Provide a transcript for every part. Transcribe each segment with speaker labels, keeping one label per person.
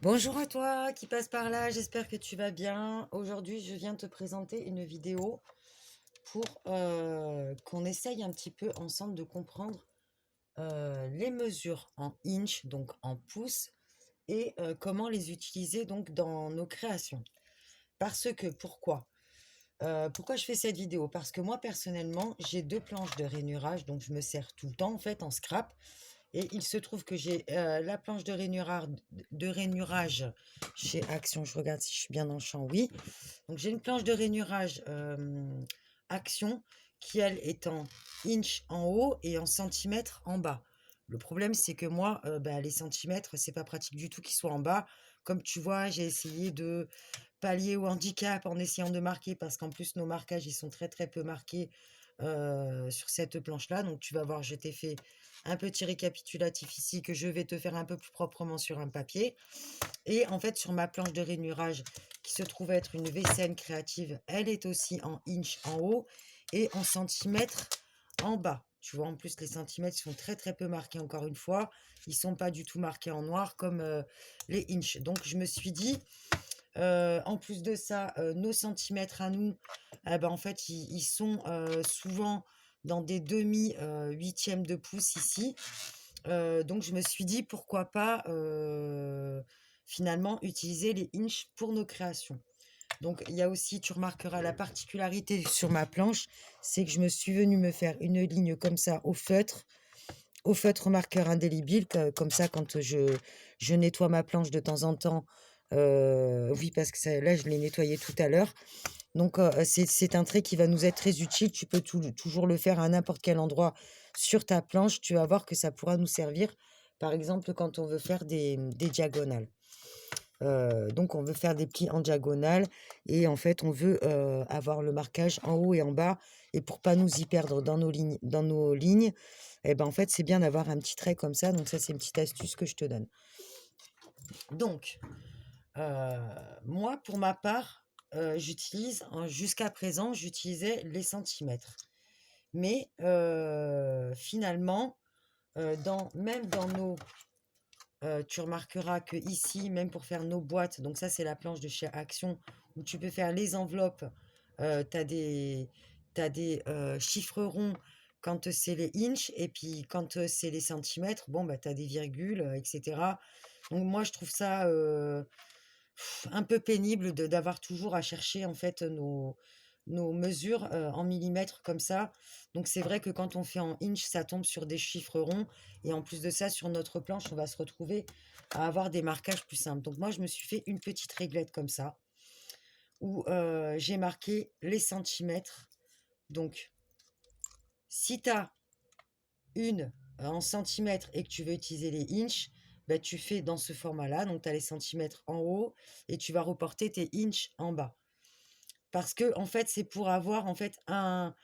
Speaker 1: Bonjour à toi qui passe par là, j'espère que tu vas bien. Aujourd'hui, je viens te présenter une vidéo pour qu'on essaye un petit peu ensemble de comprendre les mesures en inch, donc en pouces, et comment les utiliser donc dans nos créations. Parce que, pourquoi je fais cette vidéo? Parce que moi, personnellement, j'ai deux planches de rainurage, donc je me sers tout le temps en fait en scrap. Et il se trouve que j'ai la planche de rainurage chez Action. Je regarde si je suis bien dans le champ. Oui. Donc j'ai une planche de rainurage Action qui, elle, est en inch en haut et en centimètres en bas. Le problème, c'est que moi, les centimètres, c'est pas pratique du tout qu'ils soient en bas. Comme tu vois, j'ai essayé de pallier au handicap en essayant de marquer, parce qu'en plus, nos marquages, ils sont très, très peu marqués sur cette planche-là. Donc, tu vas voir, je t'ai fait un petit récapitulatif ici que je vais te faire un peu plus proprement sur un papier. Et en fait, sur ma planche de rainurage, qui se trouve être une VCN créative, elle est aussi en inch en haut et en centimètres en bas. Tu vois, en plus, les centimètres sont très très peu marqués encore une fois. Ils sont pas du tout marqués en noir comme les inch. Donc, je me suis dit, en plus de ça, nos centimètres à nous, en fait, ils sont souvent dans des demi huitièmes de pouce ici. Donc je me suis dit pourquoi pas finalement utiliser les inches pour nos créations. Donc il y a aussi, tu remarqueras la particularité sur ma planche, c'est que je me suis venue me faire une ligne comme ça au feutre marqueur indélébile, comme ça quand je nettoie ma planche de temps en temps. Oui, parce que là je l'ai nettoyé tout à l'heure. Donc, c'est un trait qui va nous être très utile. Tu peux toujours le faire à n'importe quel endroit sur ta planche. Tu vas voir que ça pourra nous servir, par exemple, quand on veut faire des diagonales. Donc on veut faire des plis en diagonale et en fait, on veut, avoir le marquage en haut et en bas, et pour pas nous y perdre dans nos lignes, et ben, en fait, c'est bien d'avoir un petit trait comme ça. Donc ça, c'est une petite astuce que je te donne. Donc, Heu, moi, pour ma part, jusqu'à présent, j'utilisais les centimètres. Mais finalement, même dans nos tu remarqueras que ici, même pour faire nos boîtes, donc ça, c'est la planche de chez Action où tu peux faire les enveloppes, tu as des chiffres ronds quand c'est les inches, et puis quand c'est les centimètres, bon, bah, tu as des virgules, et cetera. Donc moi, je trouve ça, un peu pénible d'avoir toujours à chercher en fait nos mesures en millimètres comme ça. Donc c'est vrai que quand on fait en inch, ça tombe sur des chiffres ronds. Et en plus de ça, sur notre planche, on va se retrouver à avoir des marquages plus simples. Donc moi, je me suis fait une petite réglette comme ça, où j'ai marqué les centimètres. Donc si tu as une en centimètres et que tu veux utiliser les inches, bah, tu fais dans ce format-là. Donc tu as les centimètres en haut et tu vas reporter tes inches en bas. Parce que en fait, c'est pour avoir en fait un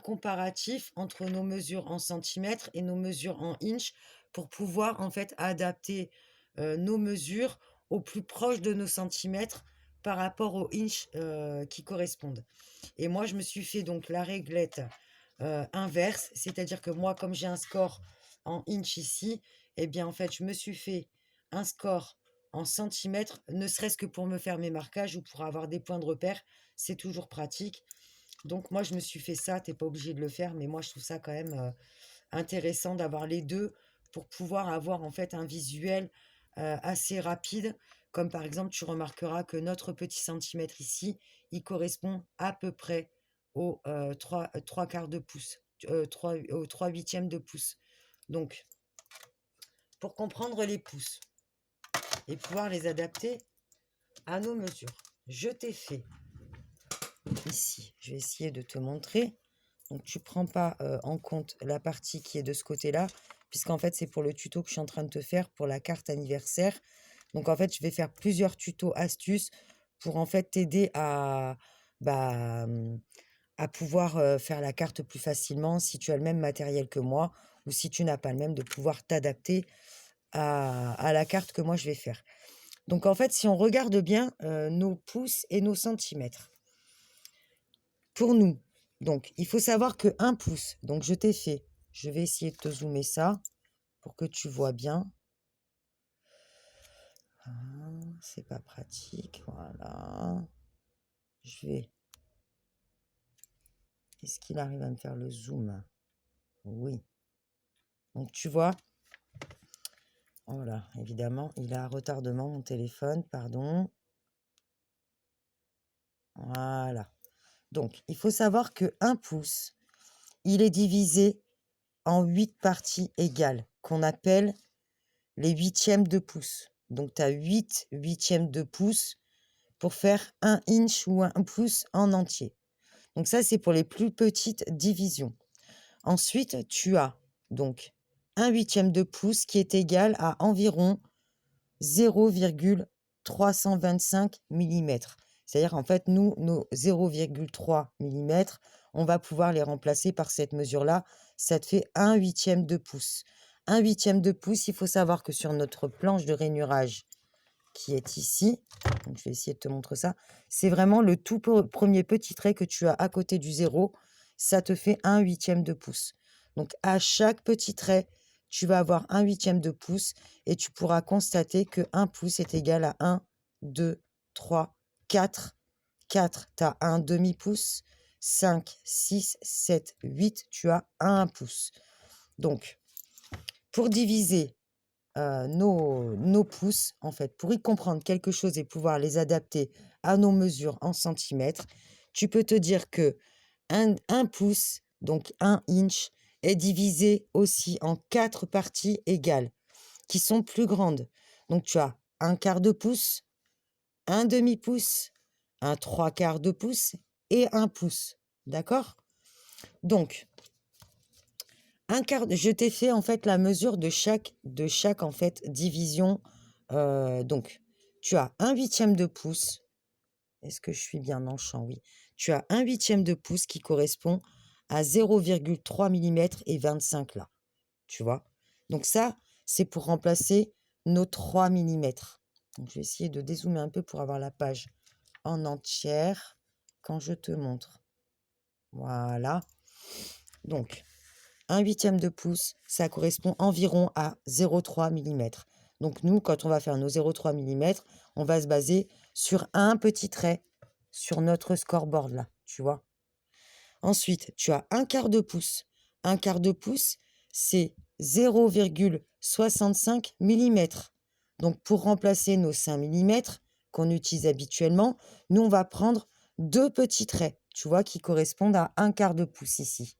Speaker 1: comparatif entre nos mesures en centimètres et nos mesures en inches, pour pouvoir en fait adapter nos mesures au plus proche de nos centimètres par rapport aux inches qui correspondent. Et moi, je me suis fait donc la réglette inverse, c'est-à-dire que moi, comme j'ai un score en inch ici, eh bien en fait, je me suis fait un score en centimètres, ne serait-ce que pour me faire mes marquages ou pour avoir des points de repère. C'est toujours pratique. Donc moi, je me suis fait ça. T'es pas obligé de le faire, mais moi, je trouve ça quand même intéressant d'avoir les deux pour pouvoir avoir en fait un visuel assez rapide. Comme par exemple, tu remarqueras que notre petit centimètre ici, il correspond à peu près aux 3 quarts de pouce, aux 3 huitièmes de pouce. Donc, pour comprendre les pouces et pouvoir les adapter à nos mesures, je t'ai fait ici, je vais essayer de te montrer. Donc tu prends pas en compte la partie qui est de ce côté-là, puisqu'en fait c'est pour le tuto que je suis en train de te faire pour la carte anniversaire. Donc en fait je vais faire plusieurs tutos astuces pour en fait t'aider bah, hum, à pouvoir faire la carte plus facilement si tu as le même matériel que moi, ou si tu n'as pas le même, de pouvoir t'adapter à la carte que moi je vais faire. Donc en fait, si on regarde bien nos pouces et nos centimètres, pour nous, donc il faut savoir que 1 pouce, donc je vais essayer de te zoomer ça pour que tu vois bien. C'est pas pratique, voilà. Je vais... Est-ce qu'il arrive à me faire le zoom? Oui. Donc, tu vois, voilà, évidemment, il a un retardement, mon téléphone, pardon. Voilà. Donc, il faut savoir que 1 pouce, il est divisé en 8 parties égales, qu'on appelle les huitièmes de pouce. Donc, tu as 8 huitièmes de pouce pour faire 1 inch ou 1 pouce en entier. Donc, ça, c'est pour les plus petites divisions. Ensuite, tu as donc 1 huitième de pouce qui est égal à environ 0,325 mm. C'est-à-dire, en fait, nous, nos 0,3 mm, on va pouvoir les remplacer par cette mesure-là. Ça te fait 1 huitième de pouce. 1 huitième de pouce, il faut savoir que sur notre planche de rainurage qui est ici, donc je vais essayer de te montrer ça, c'est vraiment le tout premier petit trait que tu as à côté du 0. Ça te fait 1 huitième de pouce. Donc, à chaque petit trait, tu vas avoir 1 huitième de pouce et tu pourras constater que 1 pouce est égal à 1, 2, 3, 4. 4, tu as un demi-pouce. 5, 6, 7, 8, tu as 1 pouce. Donc, pour diviser nos pouces, en fait, pour y comprendre quelque chose et pouvoir les adapter à nos mesures en centimètres, tu peux te dire que un pouce, donc 1 inch, est divisé aussi en 4 parties égales, qui sont plus grandes. Donc, tu as un quart de pouce, un demi-pouce, un trois quarts de pouce et un pouce. D'accord? Donc, je t'ai fait en fait la mesure de chaque en fait division. Donc, tu as un huitième de pouce. Est-ce que je suis bien dans le champ? Oui. Tu as un huitième de pouce qui correspond à 0,3 mm et 25 là. Tu vois? Donc ça, c'est pour remplacer nos 3 mm. Donc, je vais essayer de dézoomer un peu pour avoir la page en entière quand je te montre. Voilà. Donc, un huitième de pouce, ça correspond environ à 0,3 mm. Donc nous, quand on va faire nos 0,3 mm, on va se baser sur un petit trait sur notre scoreboard là, tu vois. Ensuite, tu as un quart de pouce. Un quart de pouce, c'est 0,65 mm. Donc pour remplacer nos 5 mm qu'on utilise habituellement, nous, on va prendre 2 petits traits, tu vois, qui correspondent à un quart de pouce ici.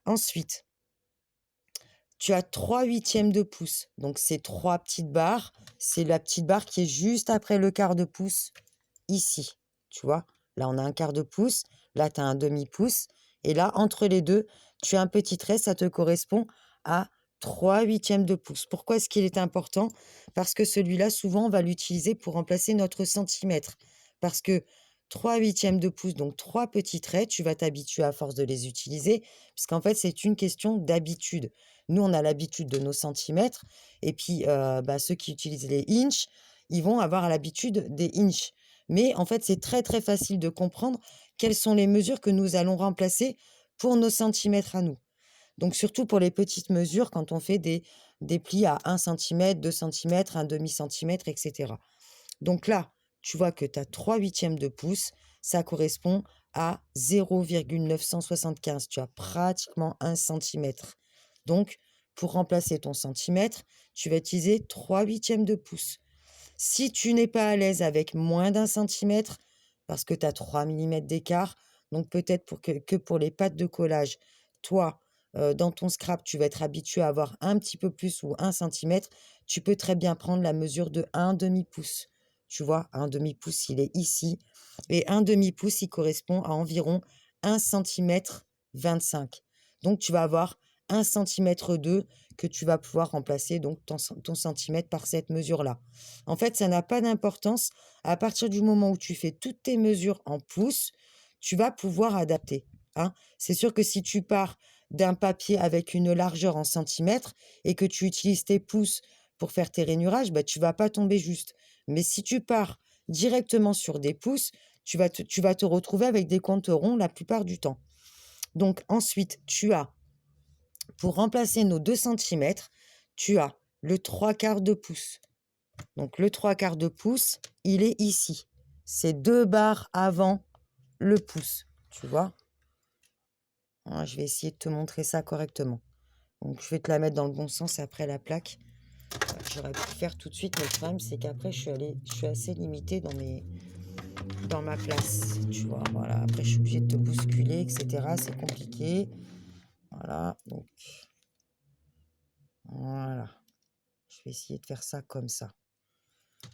Speaker 1: Ensuite, tu as 3 huitièmes de pouce. Donc, c'est 3 petites barres. C'est la petite barre qui est juste après le quart de pouce, ici. Tu vois? Là, on a un quart de pouce. Là, tu as un demi-pouce. Et là, entre les deux, tu as un petit trait. Ça te correspond à 3 huitièmes de pouce. Pourquoi est-ce qu'il est important? Parce que celui-là, souvent, on va l'utiliser pour remplacer notre centimètre. Parce que 3 huitièmes de pouce, donc 3 petits traits, tu vas t'habituer à force de les utiliser. Puisqu'en fait, c'est une question d'habitude. Nous, on a l'habitude de nos centimètres. Et puis, ceux qui utilisent les inches, ils vont avoir l'habitude des inches. Mais en fait, c'est très, très facile de comprendre quelles sont les mesures que nous allons remplacer pour nos centimètres à nous. Donc, surtout pour les petites mesures, quand on fait des plis à 1 cm, 2 cm, un demi-centimètre, etc. Donc là, tu vois que tu as 3 huitièmes de pouce. Ça correspond à 0,975. Tu as pratiquement 1 centimètre. Donc, pour remplacer ton centimètre, tu vas utiliser 3 huitièmes de pouce. Si tu n'es pas à l'aise avec moins d'un centimètre, parce que tu as 3 mm d'écart, donc peut-être que pour les pâtes de collage, toi, dans ton scrap, tu vas être habitué à avoir un petit peu plus ou 1 centimètre, tu peux très bien prendre la mesure de 1 demi-pouce. Tu vois, un demi-pouce, il est ici. Et un demi-pouce, il correspond à environ 1 centimètre 25. Donc, tu vas avoir 1 centimètre 2 que tu vas pouvoir remplacer donc ton centimètre par cette mesure-là. En fait, ça n'a pas d'importance. À partir du moment où tu fais toutes tes mesures en pouces, tu vas pouvoir adapter. Hein. C'est sûr que si tu pars d'un papier avec une largeur en centimètres et que tu utilises tes pouces pour faire tes rainurages, tu ne vas pas tomber juste. Mais si tu pars directement sur des pouces, tu vas te retrouver avec des comptes ronds la plupart du temps. Donc ensuite, tu as, pour remplacer nos 2 centimètres, tu as le 3 quarts de pouce. Donc, le 3/4 de pouce, il est ici. C'est 2 barres avant le pouce, tu vois. Voilà, je vais essayer de te montrer ça correctement. Donc, je vais te la mettre dans le bon sens après la plaque. J'aurais pu le faire tout de suite, mais le problème, c'est qu'après, je suis assez limitée dans ma place, tu vois. Voilà, après, je suis obligée de te bousculer, etc. C'est compliqué. Voilà, donc, voilà. Je vais essayer de faire ça comme ça.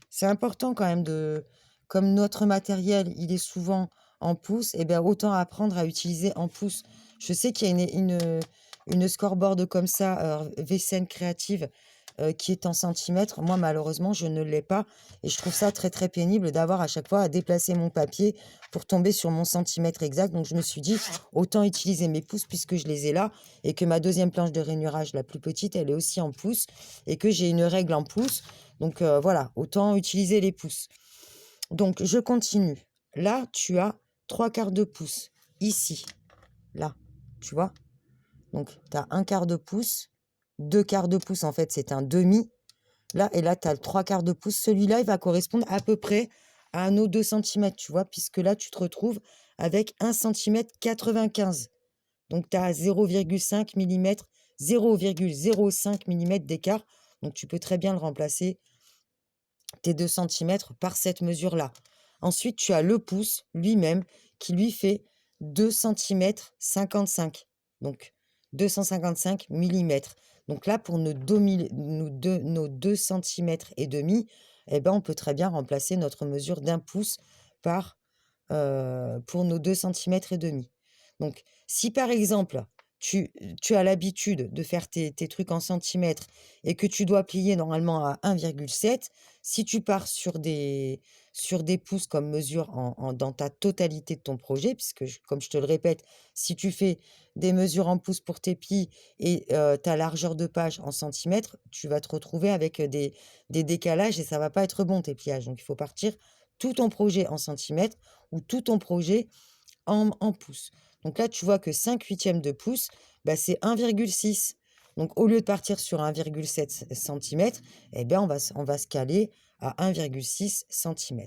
Speaker 1: C'est important quand même comme notre matériel, il est souvent en pouces, et bien autant apprendre à utiliser en pouces. Je sais qu'il y a une scoreboard comme ça, VCN Créative, qui est en centimètres. Moi, malheureusement, je ne l'ai pas. Et je trouve ça très, très pénible d'avoir à chaque fois à déplacer mon papier pour tomber sur mon centimètre exact. Donc, je me suis dit, autant utiliser mes pouces puisque je les ai là et que ma deuxième planche de rainurage, la plus petite, elle est aussi en pouces et que j'ai une règle en pouces. Donc, voilà, autant utiliser les pouces. Donc, je continue. Là, tu as 3/4 de pouce. Ici, là, tu vois. Donc, tu as 1/4 de pouce. 2/4 de pouce, en fait, c'est un demi. Là, et là, tu as le 3/4 de pouce. Celui-là, il va correspondre à peu près à nos 2 centimètres, tu vois, puisque là, tu te retrouves avec 1,95 cm. Donc, tu as 0,5 mm, 0,05 mm d'écart. Donc, tu peux très bien le remplacer, tes 2 centimètres, par cette mesure-là. Ensuite, tu as le pouce lui-même qui lui fait 2,55 cm. Donc, 255 mm. Donc là, pour nos 2 centimètres et demi, eh ben, on peut très bien remplacer notre mesure d'1 pouce pour nos 2 centimètres et demi. Donc, si par exemple, tu as l'habitude de faire tes trucs en centimètres et que tu dois plier normalement à 1,7, si tu pars sur des pouces comme mesure dans ta totalité de ton projet, puisque comme je te le répète, si tu fais des mesures en pouces pour tes plis et ta largeur de page en centimètres, tu vas te retrouver avec des décalages et ça va pas être bon tes pliages. Donc, il faut partir tout ton projet en centimètres ou tout ton projet en pouces. Donc là, tu vois que 5/8 de pouce, bah, c'est 1,6. Donc, au lieu de partir sur 1,7 cm, eh bien, on va se caler à 1,6 cm.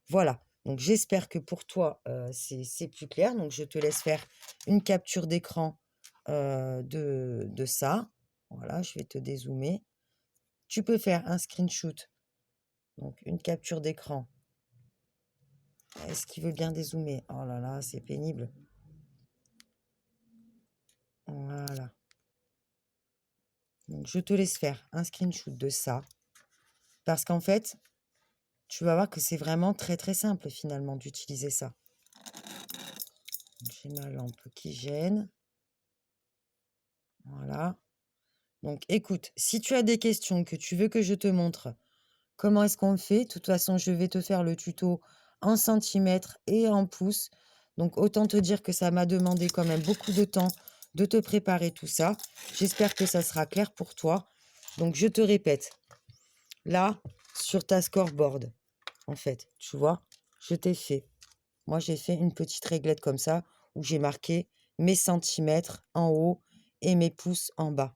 Speaker 1: Voilà. Donc, j'espère que pour toi, c'est plus clair. Donc, je te laisse faire une capture d'écran de ça. Voilà, je vais te dézoomer. Tu peux faire un screenshot, donc une capture d'écran. Est-ce qu'il veut bien dézoomer? Oh là là, c'est pénible. Voilà. Donc, je te laisse faire un screenshot de ça. Parce qu'en fait, tu vas voir que c'est vraiment très très simple finalement d'utiliser ça. J'ai ma lampe qui gêne. Voilà. Donc, écoute, si tu as des questions, que tu veux que je te montre comment est-ce qu'on le fait, de toute façon, je vais te faire le tuto en centimètres et en pouces. Donc, autant te dire que ça m'a demandé quand même beaucoup de temps de te préparer tout ça. J'espère que ça sera clair pour toi. Donc, je te répète, là, sur ta scoreboard, en fait, tu vois, je t'ai fait. Moi, j'ai fait une petite réglette comme ça où j'ai marqué mes centimètres en haut et mes pouces en bas.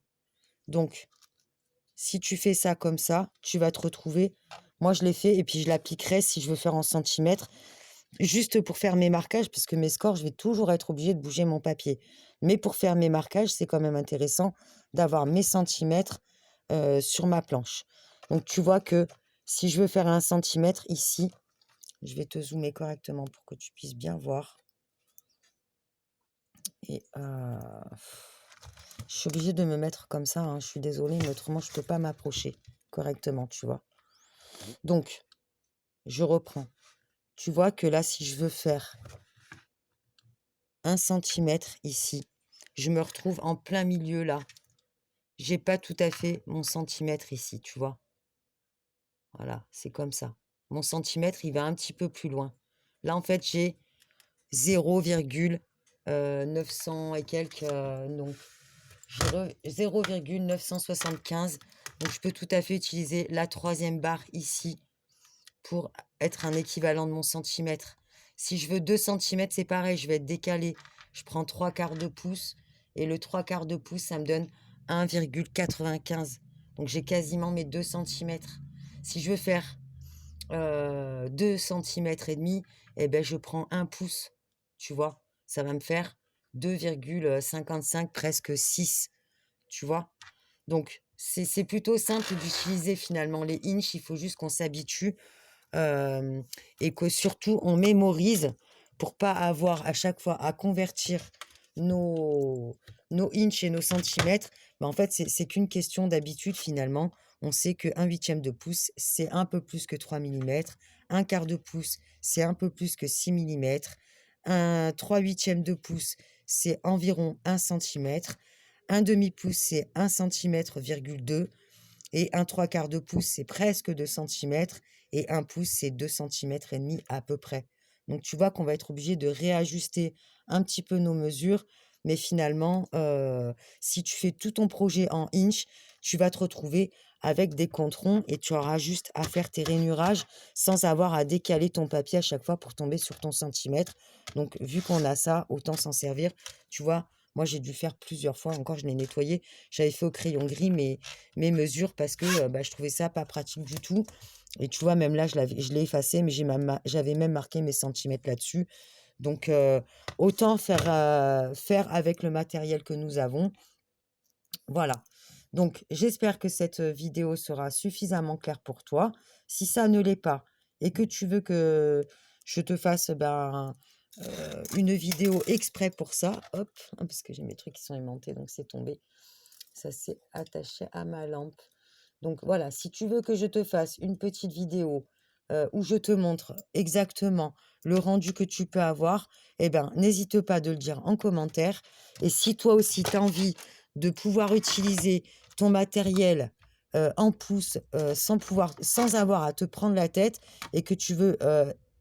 Speaker 1: Donc, si tu fais ça comme ça, tu vas te retrouver. Moi, je l'ai fait et puis je l'appliquerai si je veux faire en centimètres, juste pour faire mes marquages, puisque mes scores, je vais toujours être obligée de bouger mon papier. Mais pour faire mes marquages, c'est quand même intéressant d'avoir mes centimètres sur ma planche. Donc, tu vois que si je veux faire 1 centimètre ici, je vais te zoomer correctement pour que tu puisses bien voir. Et je suis obligée de me mettre comme ça, hein, je suis désolée, mais autrement, je ne peux pas m'approcher correctement, tu vois. Donc, je reprends. Tu vois que là, si je veux faire 1 centimètre ici, je me retrouve en plein milieu là. J'ai pas tout à fait mon centimètre ici, tu vois. Voilà, c'est comme ça. Mon centimètre, il va un petit peu plus loin. Là, en fait, j'ai 0,900 et quelques, donc 0,975. Donc, je peux tout à fait utiliser la 3e barre ici pour être un équivalent de mon centimètre. Si je veux 2 centimètres, c'est pareil, je vais être décalé. Je prends 3/4 de pouce et le 3/4 de pouce, ça me donne 1,95. Donc, j'ai quasiment mes 2 centimètres. Si je veux faire 2 centimètres et demi, et ben je prends 1 pouce, tu vois? Ça va me faire 2,55, presque 6, tu vois? Donc c'est plutôt simple d'utiliser finalement les inches, il faut juste qu'on s'habitue, hem et que surtout on mémorise pour pas avoir à chaque fois à convertir nos inches et nos centimètres. Bah, en fait, c'est qu'une question d'habitude finalement. On sait qu'un huitième de pouce, c'est un peu plus que 3 millimètres. Un quart de pouce, c'est un peu plus que 6 millimètres. Un 3/8 de pouce, c'est environ 1 centimètre. Un demi-pouce, c'est 1 cm,2 et un 3/4 de pouce, c'est presque 2 centimètres et un pouce, c'est 2 centimètres et demi à peu près. Donc tu vois qu'on va être obligé de réajuster un petit peu nos mesures, mais finalement, si tu fais tout ton projet en inch, tu vas te retrouver avec des comptes ronds et tu auras juste à faire tes rainurages sans avoir à décaler ton papier à chaque fois pour tomber sur ton centimètre. Donc vu qu'on a ça, autant s'en servir. Tu vois, moi j'ai dû faire plusieurs fois, encore je l'ai nettoyé, j'avais fait au crayon gris mes mesures parce que, bah, je trouvais ça pas pratique du tout et tu vois, même là, je l'ai effacé, mais j'avais même marqué mes centimètres là-dessus. Donc autant faire avec le matériel que nous avons. Voilà. Donc j'espère que cette, vidéo sera suffisamment claire pour toi. Si ça ne l'est pas et que tu veux que je te fasse, ben, une vidéo exprès pour ça, hop, hein, parce que j'ai mes trucs qui sont aimantés, donc c'est tombé. Ça s'est attaché à ma lampe. Donc voilà, si tu veux que je te fasse une petite vidéo où je te montre exactement le rendu que tu peux avoir, eh ben, n'hésite pas de le dire en commentaire. Et si toi aussi tu as envie de pouvoir utiliser ton matériel en pouces sans avoir à te prendre la tête et que tu veux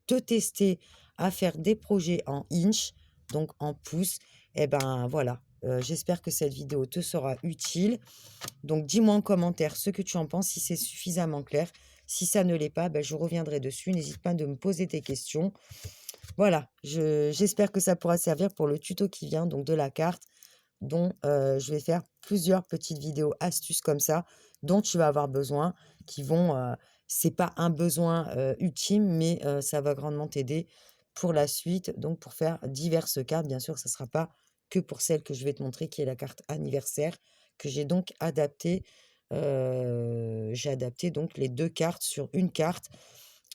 Speaker 1: te tester à faire des projets en inch, donc en pouces, eh ben voilà. J'espère que cette vidéo te sera utile. Donc, dis-moi en commentaire ce que tu en penses, si c'est suffisamment clair. Si ça ne l'est pas, ben, je reviendrai dessus. N'hésite pas de me poser tes questions. Voilà, j'espère que ça pourra servir pour le tuto qui vient, donc de la carte, dont je vais faire plusieurs petites vidéos astuces comme ça, dont tu vas avoir besoin, qui vont, c'est pas un besoin ultime, mais ça va grandement t'aider pour la suite, donc pour faire diverses cartes. Bien sûr, ça ne sera pas que pour celle que je vais te montrer, qui est la carte anniversaire, que j'ai donc adaptée. J'ai adapté donc les deux cartes sur une carte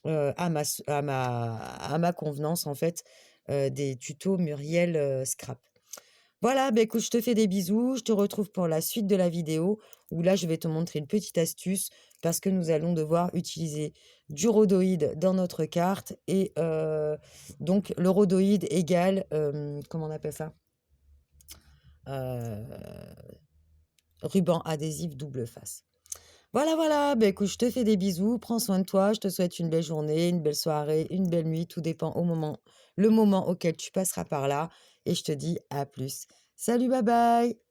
Speaker 1: à ma convenance, en fait, des tutos Muriel Scrap. Voilà, bah, écoute, je te fais des bisous. Je te retrouve pour la suite de la vidéo où là, je vais te montrer une petite astuce parce que nous allons devoir utiliser du rhodoïde dans notre carte. Et donc, le rhodoïde égale, comment on appelle ça? Euh, Ruban adhésif double face. Voilà, voilà, bah, écoute, je te fais des bisous. Prends soin de toi. Je te souhaite une belle journée, une belle soirée, une belle nuit. Tout dépend le moment auquel tu passeras par là. Et je te dis à plus. Salut, bye bye!